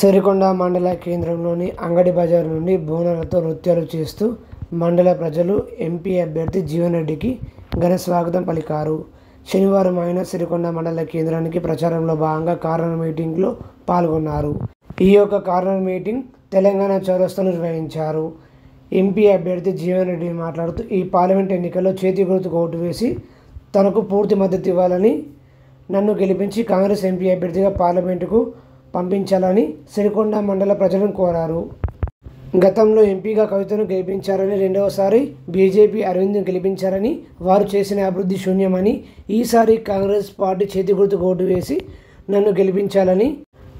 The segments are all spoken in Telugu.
సిరికొండ మండల కేంద్రంలోని అంగడి బజార్ నుండి బోనాలతో నృత్యాలు చేస్తూ మండల ప్రజలు ఎంపీ అభ్యర్థి జీవన్ రెడ్డికి ఘన స్వాగతం పలికారు. శనివారం ఆయన సిరికొండ మండల కేంద్రానికి ప్రచారంలో భాగంగా కార్నర్ మీటింగ్లో పాల్గొన్నారు. ఈ యొక్క కార్నర్ మీటింగ్ తెలంగాణ చౌరస్తాలో నిర్వహించారు. ఎంపీ అభ్యర్థి జీవన్ రెడ్డి మాట్లాడుతూ ఈ పార్లమెంట్ ఎన్నికల్లో చేతి గుర్తుకు ఓటు వేసి తనకు పూర్తి మద్దతు ఇవ్వాలని, నన్ను గెలిపించి కాంగ్రెస్ ఎంపీ అభ్యర్థిగా పార్లమెంటుకు పంపించాలని సిరికొండ మండల ప్రజలను కోరారు. గతంలో ఎంపీగా కవితను గెలిపించారని, రెండవసారి బీజేపీ అరవింద్ను గెలిపించారని, వారు చేసిన అభివృద్ధి శూన్యమని, ఈసారి కాంగ్రెస్ పార్టీ చేతి గుర్తుకు ఓటు వేసి నన్ను గెలిపించాలని,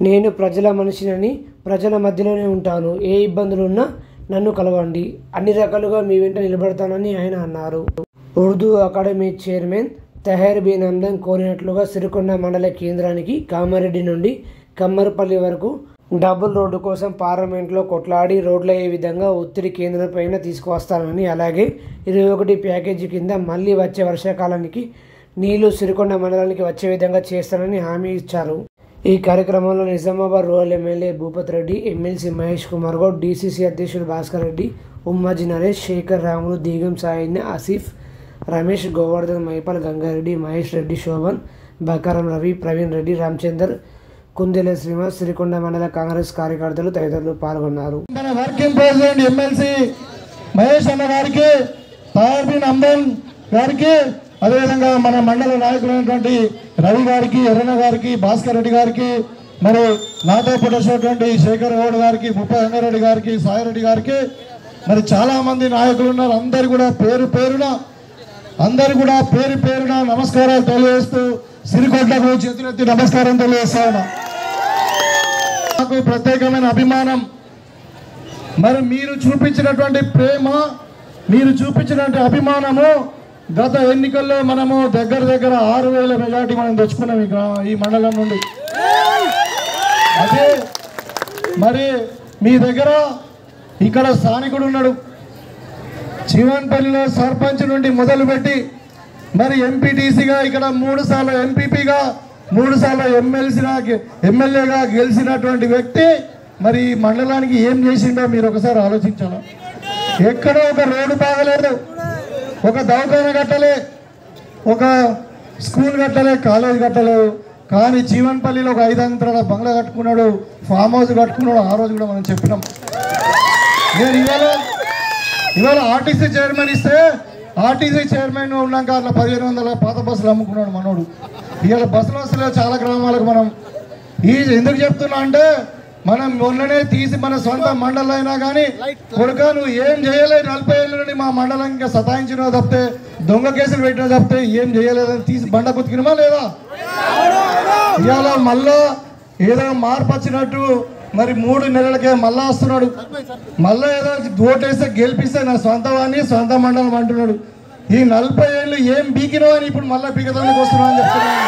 నేను ప్రజల మనిషినని, ప్రజల మధ్యలోనే ఉంటాను, ఏ ఇబ్బందులున్నా నన్ను కలవండి, అన్ని రకాలుగా మీ వెంట నిలబడతానని ఆయన అన్నారు. Urdu academy chairman Tahir B Nandan కోరినట్లుగా సిరికొండ మండల కేంద్రానికి కామారెడ్డి నుండి కమ్మరపల్లి వరకు డబుల్ రోడ్డు కోసం పార్లమెంట్లో కొట్లాడి రోడ్లయ్యే విధంగా ఒత్తిడి కేంద్రం పైన తీసుకువస్తానని, అలాగే 21 ప్యాకేజీ కింద మళ్ళీ వచ్చే వర్షాకాలానికి నీళ్లు సిరికొండ మండలానికి వచ్చే విధంగా చేస్తానని హామీ ఇచ్చారు. ఈ కార్యక్రమంలో Nizamabad rural MLA Bhupath Reddy, MLC Mahesh Kumar Goud, DCC అధ్యక్షుడు భాస్కర్ రెడ్డి, ఉమ్మాజీ నరేష్, శేఖర్ రాములు, దీగం సాయిన్య, ఆసిఫ్, రమేష్, గోవర్ధన్, మైపాల్, గంగారెడ్డి, మహేష్ రెడ్డి, శోభన్, బకారం రవి, ప్రవీణ్ రెడ్డి, రామచందర్, కుందెల శ్రీనివాస్, సిరికొండ మండల కాంగ్రెస్ కార్యకర్తలు తదితరులు పాల్గొన్నారు. మన వర్కింగ్ ప్రెసిడెంట్ ఎమ్మెల్సీ మహేష్ అన్న గారికి, తహర్ బి నందన్ గారికి, అదేవిధంగా మన మండల నాయకులైనటువంటి రవి గారికి, ఎర్రన్న గారికి, భాస్కర్ రెడ్డి గారికి, మరి నాతో పుట్టినటువంటి శేఖర్ గౌడ్ గారికి, ముప్పై రంగారెడ్డి గారికి, సాయిరెడ్డి గారికి, మరి చాలా మంది నాయకులు ఉన్నారు. అందరు కూడా పేరు పేరున నమస్కారాలు తెలియజేస్తూ సిరికొండకు చేతులెత్తి నమస్కారం తెలియజేస్తా ఉన్నా. నాకు ప్రత్యేకమైన అభిమానం. మరి మీరు చూపించినటువంటి ప్రేమ, మీరు చూపించినటువంటి అభిమానము, గత ఎన్నికల్లో మనము దగ్గర 6,000 మెజార్టీ మనం తెచ్చుకున్నాం ఈ మండలం నుండి. అదే మరి మీ దగ్గర ఇక్కడ స్థానికుడు ఉన్నాడు, జీవన్పల్లిలో సర్పంచ్ నుండి మొదలుపెట్టి మరి ఎంపీటీసీగా ఇక్కడ 3 సార్లు ఎంపీపీగా 3 సార్లు ఎమ్మెల్యేగా గెలిచినటువంటి వ్యక్తి మరి ఈ మండలానికి ఏం చేసిండో మీరు ఒకసారి ఆలోచించాలి. ఎక్కడో ఒక రోడ్డు బాగలేదు, ఒక దవాఖాన కట్టలే, ఒక స్కూల్ కట్టలే, కాలేజ్ కట్టలేదు. కానీ జీవన్పల్లిలో ఒక 5 అంతరాల బంగ్లా కట్టుకున్నాడు, ఫామ్ హౌస్ కట్టుకున్నాడు. ఆ రోజు కూడా మనం చెప్పినాం. నేను ఇవాళ ఆర్టీసీ చైర్మన్ ఇస్తే, ఆర్టీసీ చైర్మన్ ఉన్నాక అట్లా 1500 పాత బస్సులు అమ్ముకున్నాడు మనోడు. ఇవాళ బస్సులు వస్తలే చాలా గ్రామాలకు. మనం ఎందుకు చెప్తున్నా అంటే, మనం మొన్ననే తీసి మన సొంత మండలం అయినా కానీ, కొడుక నువ్వు ఏం చేయలేదు, 40 ఏళ్ళ నుండి మా మండలం ఇంకా సతాయించినా తప్పితే, దొంగ కేసులు పెట్టినా తప్పితే ఏం చేయలేదని తీసి బండ కుతికినమా లేదా? ఇవాళ మళ్ళా ఏదో మార్పు వచ్చినట్టు మరి 3 నెలలకే మళ్ళా వస్తున్నాడు. మళ్ళా ఏదో ఓటేస్తే గెలిపిస్తే నా సొంత వాణి సొంత మండలం అంటున్నాడు. ఈ 40 ఏళ్ళు ఏం బీకినో అని ఇప్పుడు మళ్ళీ బీకదానికి వస్తున్నావు అని చెప్తున్నాను.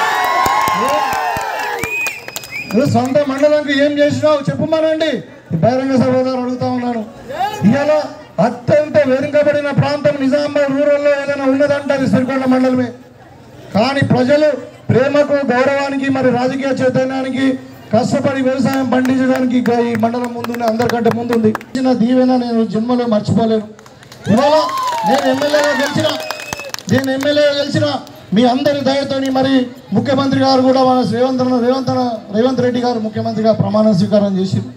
సొంత మండలానికి ఏం చేసినావు చెప్పమనండి. బహిరంగ సభలో అడుగుతా ఉన్నాను. ఇవాళ అత్యంత వెనుకబడిన ప్రాంతం నిజామాబాద్ రూరల్లో ఏదైనా ఉన్నదంటే అది సిరికొండ మండలమే. కానీ ప్రజలు ప్రేమకు, గౌరవానికి, మరి రాజకీయ చైతన్యానికి, కష్టపడి వ్యవసాయం పండించడానికి ఈ మండలం ముందుంది, అందరికంటే ముందుంది. చిన్న దీవెన నేను జన్మలో మర్చిపోలేను. ఇవాళ నేను ఎమ్మెల్యేగా గెలిచిన మీ అందరి దయతోని మరి ముఖ్యమంత్రి గారు కూడా మన రేవంత్ రెడ్డి గారు ముఖ్యమంత్రిగా ప్రమాణ స్వీకారం చేసింది.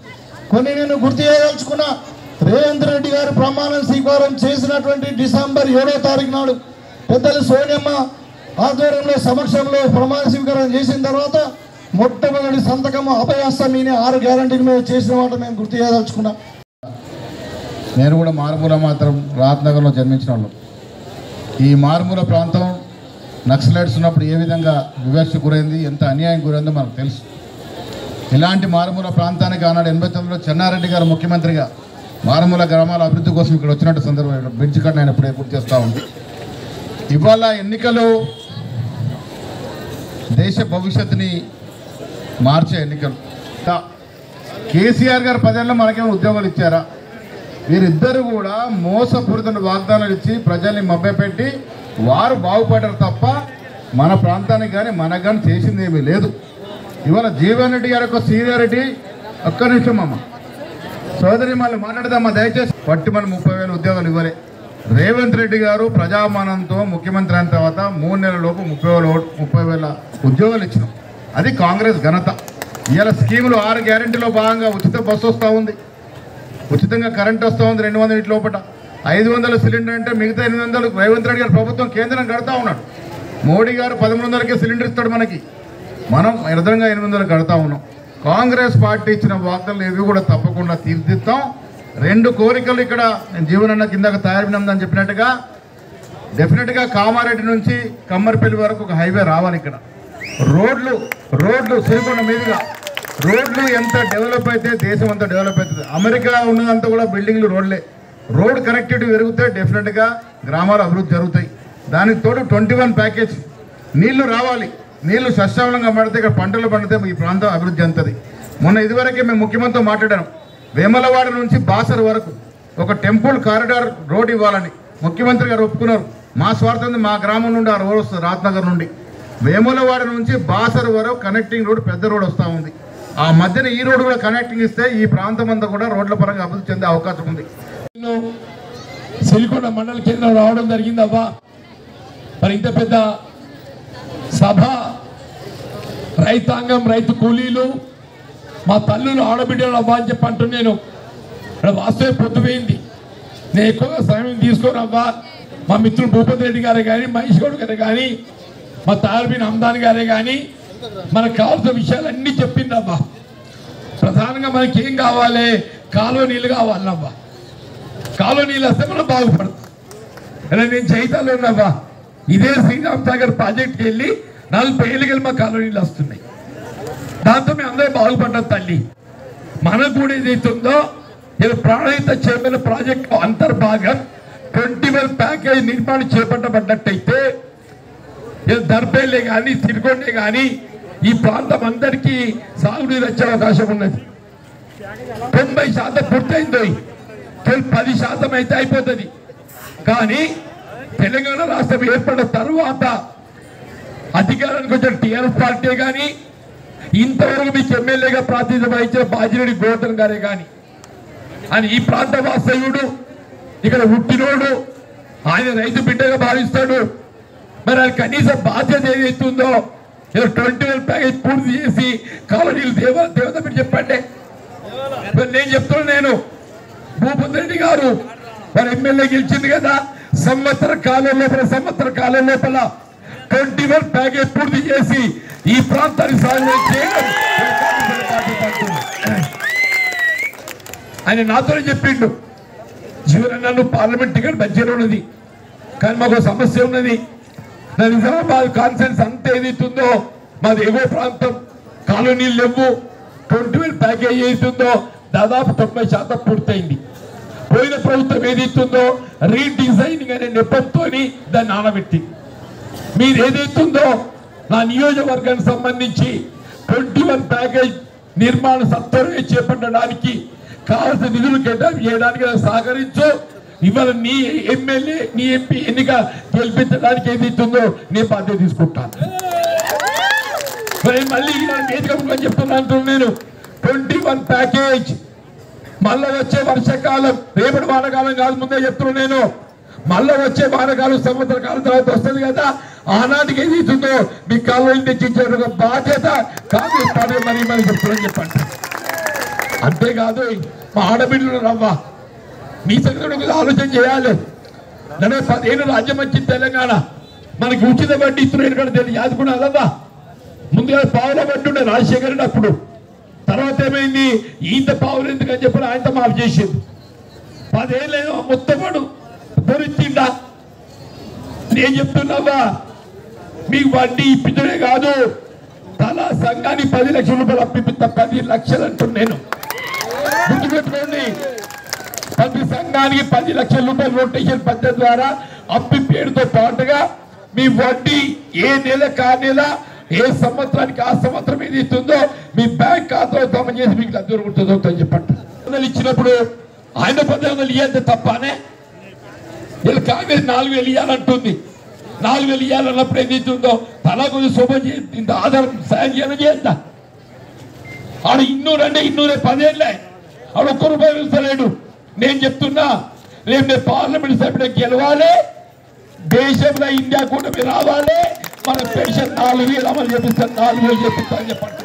కొన్ని నేను గుర్తు చేయదలుచుకున్నా. రేవంత్ రెడ్డి గారు ప్రమాణ స్వీకారం చేసినటువంటి డిసెంబర్ 7వ తారీఖు నాడు పెద్దలు సోనియమ్మ ఆధ్వర్యంలో సమక్షంలో ప్రమాణ స్వీకారం చేసిన తర్వాత మొట్టమొదటి సంతకము అభయహస్తం 6 గ్యారంటీల మీద చేసిన మాట మేము గుర్తు చేయదలుచుకున్నా. నేను కూడా మారుమూల మాత్రం రాత్నగర్లో జన్మించిన వాళ్ళు. ఈ మారుమూల ప్రాంతం నక్సలైట్స్ ఉన్నప్పుడు ఏ విధంగా వివక్ష గురైంది, ఎంత అన్యాయం గురైందో మనకు తెలుసు. ఇలాంటి మారుమూల ప్రాంతానికి ఆనాడు 89లో చెన్నారెడ్డి గారు ముఖ్యమంత్రిగా మారుమూల గ్రామాల అభివృద్ధి కోసం ఇక్కడ వచ్చినట్టు సందర్భంలో బ్రిడ్జ్ కట్ ఆయన ఇప్పుడే గుర్తు చేస్తూ ఉంది. ఇవాళ ఎన్నికలు దేశ భవిష్యత్తుని మార్చే ఎన్నికలు. కేసీఆర్ గారు 10 ఏళ్ళలో మనకేమో ఉద్యోగాలు ఇచ్చారా? వీరిద్దరు కూడా మోసపూరిత వాగ్దానాలు ఇచ్చి ప్రజల్ని మభ్యపెట్టి వారు బాగుపడ్డారు తప్ప మన ప్రాంతానికి కానీ మనకు కానీ చేసింది ఏమీ లేదు. ఇవాళ జీవన్ రెడ్డి గారి యొక్క సీనియారిటీ ఒక్క నిమిషం అమ్మ సోదరి మళ్ళీ మాట్లాడదామా దయచేసి. పట్టి మనం 30,000 ఉద్యోగాలు ఇవ్వలే. రేవంత్ రెడ్డి గారు ప్రజామానంతో ముఖ్యమంత్రి అయిన తర్వాత 3 నెలల లోపు 30,000 ఉద్యోగాలు ఇచ్చినాం. అది కాంగ్రెస్ ఘనత. ఇవాళ స్కీములు 6 గ్యారెంటీలో భాగంగా ఉచిత బస్సు వస్తూ ఉంది, ఉచితంగా కరెంట్ వస్తూ ఉంది 200 లోపల. 500 సిలిండర్ అంటే మిగతా 800 రేవంత్ రెడ్డి గారు ప్రభుత్వం కేంద్రం కడతా ఉన్నాడు. మోడీ గారు 1100కే సిలిండర్ ఇస్తాడు మనకి, మనం ఎదురంగా 800 కడతా ఉన్నాం. కాంగ్రెస్ పార్టీ ఇచ్చిన వాగ్దానాలు ఏవి కూడా తప్పకుండా తీర్చిదిద్దాం. 2 కోరికలు ఇక్కడ నేను జీవనన్న కిందకు తయారైందని చెప్పినట్టుగా డెఫినెట్గా కామారెడ్డి నుంచి కమ్మరిపల్లి వరకు ఒక హైవే రావాలి. ఇక్కడ రోడ్లు సిరికొండ మీదుగా రోడ్లు ఎంత డెవలప్ అయితే దేశం అంతా డెవలప్ అవుతుంది. అమెరికా ఉన్నదంతా కూడా బిల్డింగ్లు రోడ్లే. రోడ్ కనెక్టివిటీ పెరిగితే డెఫినెట్గా గ్రామాలు అభివృద్ధి జరుగుతాయి. దానికి తోడు 21 ప్యాకేజ్ నీళ్లు రావాలి. నీళ్లు సస్యవలంగా పడితే ఇక్కడ పంటలు పండితే ఈ ప్రాంతం అభివృద్ధి చెందుతుంది. మొన్న ఇదివరకే మేము ముఖ్యమంత్రితో మాట్లాడాం. వేమలవాడ నుంచి బాసర్ వరకు ఒక టెంపుల్ కారిడార్ రోడ్ ఇవ్వాలని ముఖ్యమంత్రి గారు ఒప్పుకున్నారు. మా స్వార్థం మా గ్రామం నుండి ఆ రోడ్ వస్తుంది, రాత్నగర్ నుండి వేములవాడ నుంచి బాసర్ వరకు కనెక్టింగ్ రోడ్, పెద్ద రోడ్ వస్తూ ఉంది. ఆ మధ్యన ఈ రోడ్ కూడా కనెక్టింగ్ ఇస్తే ఈ ప్రాంతం అంతా కూడా రోడ్ల పరంగా అభివృద్ధి చెందే అవకాశం ఉంది. సిరికొండ మండల కేంద్రం రావడం జరిగిందవ్వా. మరి ఇంత పెద్ద సభ, రైతాంగం, రైతు కూలీలు, మా తల్లులు, ఆడబిడ్డలు అవ్వా అని చెప్పి అంటూ నేను వాస్తవం పొద్దుపోయింది. నేను ఎక్కువగా సమయం తీసుకోనవ్వా. మా మిత్రులు భూపతి రెడ్డి గారే కానీ, మహేష్ గౌడ్ గారే కానీ, మా తారబిన్ హమ్దాన్ గారే కానీ మనకు కావాల్సిన విషయాలన్నీ చెప్పిందవ్వా. ప్రధానంగా మనకి ఏం కావాలి? కాలువ నీళ్ళు కావాలన్నవ్వా. కాలువ నీళ్ళు వస్తే మనం బాగుపడతాం. అలా నేను చైతాలో ఉన్నవ్వా. ఇదే శ్రీరామ్ సాగర్ ప్రాజెక్ట్కి వెళ్ళి 40 ఏళ్ళకి మా కాలువ నీళ్ళు వస్తున్నాయి. దాంతో మేము అందరూ బాగుపడ్డాం తల్లి. మనకు కూడా ఏదైతుందో ఇది ప్రాణహిత చేపల ప్రాజెక్టు అంతర్భాగం 21 ప్యాకేజ్ నిర్మాణం చేపట్టబడ్డట్టయితే దర్బేలే కానీ, తిరుకొండే కానీ ఈ ప్రాంతం అందరికీ సాగునీరు వచ్చే అవకాశం ఉన్నది. 90% పూర్తయిందో, 10% అయితే అయిపోతుంది. కానీ తెలంగాణ రాష్ట్రం ఏర్పడిన తర్వాత అధికారానికి వచ్చిన టీఆర్ఎస్ పార్టీ కానీ, ఇంతవరకు మీకు ఎమ్మెల్యేగా ప్రాతినిధ్యం వహించిన బాజిరెడ్డి గోవర్ధన్ గారే కానీ, అని ఈ ప్రాంత వాస్తవ్యుడు, ఇక్కడ పుట్టినోడు, ఆయన రైతు బిడ్డగా భావిస్తాడు. మరి ఆయన కనీస బాధ్యత ఏదైతుందో 21 ప్యాకేజ్ పూర్తి చేసి కాలనీలు దేవత మీరు చెప్పండి. నేను చెప్తున్నా, నేను భూపతి రెడ్డి గారు మరి ఎమ్మెల్యే గెలిచింది కదా, సంవత్సర కాలం లోపల 21 ప్యాకేజ్ పూర్తి చేసి ఈ ప్రాంతాన్ని సాగు చేయడం ఆయన నాతోనే చెప్పిండు. జీవనన్ను పార్లమెంట్ టికెట్ మంచిగా ఉన్నది, కానీ మాకు సమస్య ఉన్నది. నా నిజామాబాద్ కాన్ఫరెన్స్ అంత ఏదైతుందో మాది ఎగువ ప్రాంతం, కాలనీలు లేవు. 21 ప్యాకేజ్ ఏదైతుందో దాదాపు 90% పూర్తయింది. పోయిన ప్రభుత్వం ఏదైతుందో రీడిజైనింగ్ అనే నెపంతో దాన్ని నానబెట్టి మీరు ఏదైతుందో నా నియోజకవర్గానికి సంబంధించి 21 ప్యాకేజ్ నిర్మాణ సత్వరంగా చేపట్టడానికి కావాల్సిన నిధులు కేటాయింపు చేయడానికి సహకరించు. ఇవాళ నీ ఎమ్మెల్యే, నీ ఎంపీ ఎన్నిక గెలిపించడానికి ఏదైతుందో నేను బాధ్యత తీసుకుంటాను. మళ్ళీ వేదిక చెప్తున్నాను నేను, 21 ప్యాకేజ్ మళ్ళా వచ్చే వర్షాకాలం, రేపటి వానకాలం కాదు, ముందే చెప్తున్నాను నేను. మళ్ళా వచ్చే వానకాలం సంవత్సర కాలం తర్వాత వస్తుంది కదా, ఆనాటికి ఏదైతుందో మీ కాలం తెచ్చించే బాధ్యత కాంగ్రెస్ పార్టీ మరి చెప్తున్నాను చెప్పండి. అంతేకాదు మా ఆడబిడ్డలు రవ్వా, మీ సంగతి ఆలోచన చేయాలి. 10 ఏళ్ళు రాజ్యం వచ్చింది తెలంగాణ, మనకి ఉచిత వడ్డీ ఇస్తున్నాడు ఇక్కడ తెలియదు యాదుకున్నా అదవ్వా. ముందుగా పావుల వడ్డీ ఉండే రాజశేఖర్ రెడ్డి అప్పుడు, తర్వాత ఏమైంది ఈత పావులు ఎందుకని చెప్పి ఆయనతో మాఫ్ చేసింది. 10 ఏళ్ళు మొత్తపాడు దొరికిందా. నేను చెప్తున్నావా, మీకు వడ్డీ ఇప్పించడే కాదు, తలా సంఘానికి 10 లక్షల రూపాయలు అప్పిస్తా. 10 లక్షలు అంటున్నాను, గుర్తుపెట్టుకోండి. ప్రతి సంఘానికి 10 లక్షల రూపాయలు రొటేషన్ పద్ధతి ద్వారా అప్పి పేరుతో పాటుగా మీ వడ్డీ ఏ నెల కా నెల, ఏ సంవత్సరానికి ఆ సంవత్సరం ఏదైతుందో మీ బ్యాంక్ ఖాతాలో జమ చేసి మీకు లబ్ధి దొరుకుతుందో చెప్పండి. ఇచ్చినప్పుడు ఆయన 10,000 ఇవ్వండి తప్పనే. వీళ్ళు కాంగ్రెస్ 4,000 ఇవ్వాలంటుంది. 4,000 ఇవ్వాలన్నప్పుడు ఏదైతుందో తలా కొంచెం శుభం ఇంత ఆధారం సాయం చేయాలని చేద్దా. ఆడ ఇన్నూరు అంటే ఇన్నూరే 10 ఏళ్ళే ఆడ ఒక్క రూపాయి పిలుస్తలేడు. నేను చెప్తున్నా రేపు నేను పార్లమెంట్ సభ్యుడు గెలవాలి, దేశంలో ఇండియా కూటమి రావాలి, మన పెన్షన్ 4000 అమలు చేపిస్తాను, 4000 చేపిస్తాను చెప్పండి.